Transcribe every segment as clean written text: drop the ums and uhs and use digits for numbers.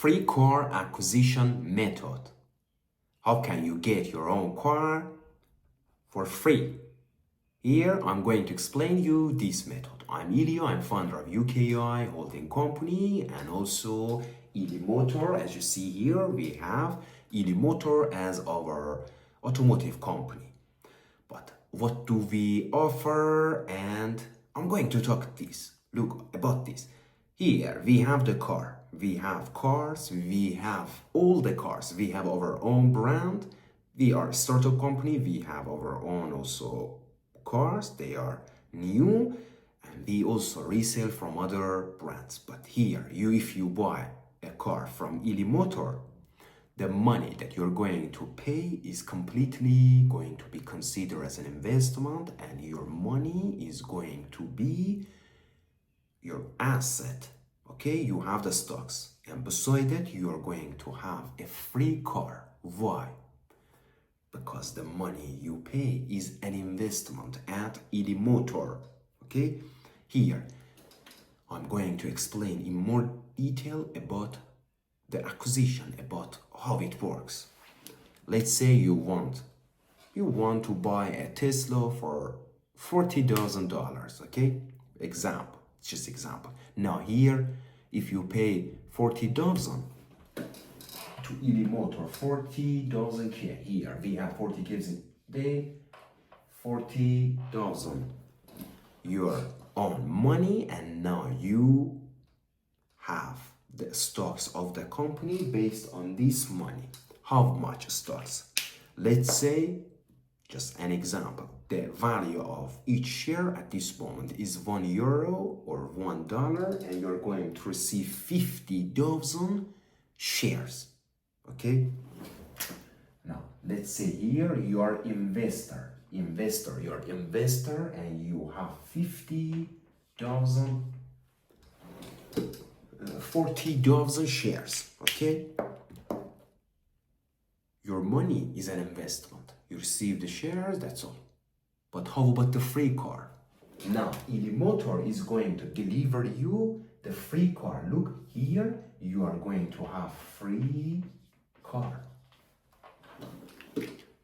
free car acquisition method. How can you get your own car for free? Here I'm going to explain you this method. I'm ILIA, I'm founder of UKI holding company and also ILIMOTOR. As you see here, we have ILIMOTOR as our automotive company. But what do we offer? And I'm going to talk about this. Here we have the car. We have cars. We have all the cars. We have our own brand. We are a startup company. We have our own also cars. They are new. And we also resell from other brands. But here, if you buy a car from ILIMOTOR, the money that you're going to pay is completely going to be considered as an investment, and your money is going to be your asset. Okay, you have the stocks, and beside that, you are going to have a free car. Why? Because the money you pay is an investment at ILIMOTOR. Okay, here I'm going to explain in more detail about the acquisition, about how it works. Let's say you want to buy a Tesla for $40,000. Okay, just example. Now here, if you pay 40,000 to ILIMOTOR, 40,000 here we have 40 gives it day, 40,000 your own money, and now you have the stocks of the company based on this money. How much stocks? Let's say, just an example, the value of each share at this moment is €1 or $1, and you're going to receive 50,000 shares. Okay? Now, let's say here you are investor, you're investor, and you have 40,000 shares. Okay, your money is an investment. You receive the shares, that's all. But how about the free car? Now ILIMOTOR is going to deliver you the free car. Look here, you are going to have free car.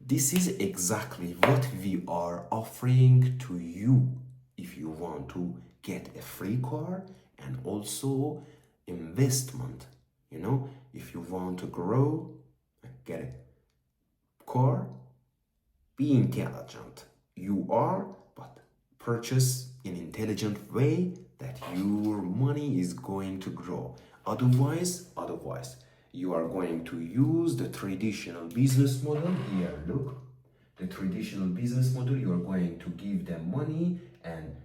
This is exactly what we are offering to you if you want to get a free car and also investment. If you want to grow, get a car, be intelligent. You are, but purchase in an intelligent way that your money is going to grow. Otherwise, you are going to use the traditional business model. Here, look, the traditional business model, you are going to give them money and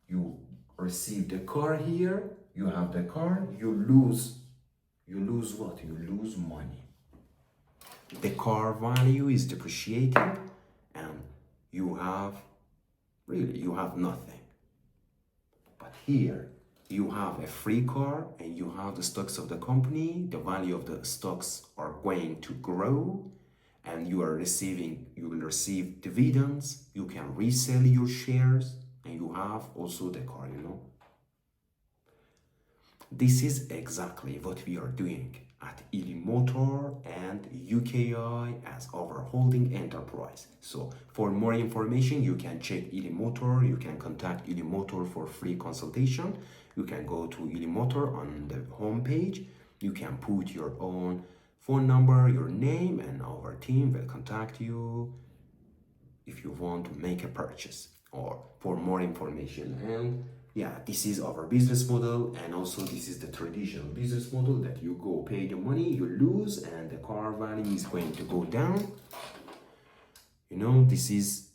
you receive the car here. You have the car, you lose what? You lose money. The car value is depreciating and you have nothing. But here you have a free car and you have the stocks of the company. The value of the stocks are going to grow and you will receive dividends. You can resell your shares and you have also the car, This is exactly what we are doing at ILIMOTOR and UKI as our holding enterprise. So for more information, you can check ILIMOTOR. You can contact ILIMOTOR for free consultation. You can go to ILIMOTOR on the homepage. You can put your own phone number, your name, and our team will contact you if you want to make a purchase or for more information. And yeah, this is our business model, and also this is the traditional business model that you go pay the money, you lose, and the car value is going to go down. This is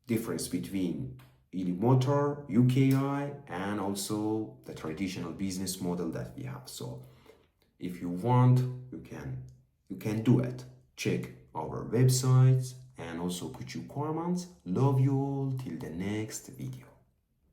difference between ILIMOTOR, UKI, and also the traditional business model that we have. So if you want, you can do it. Check our websites and also put your comments. Love you all till the next video.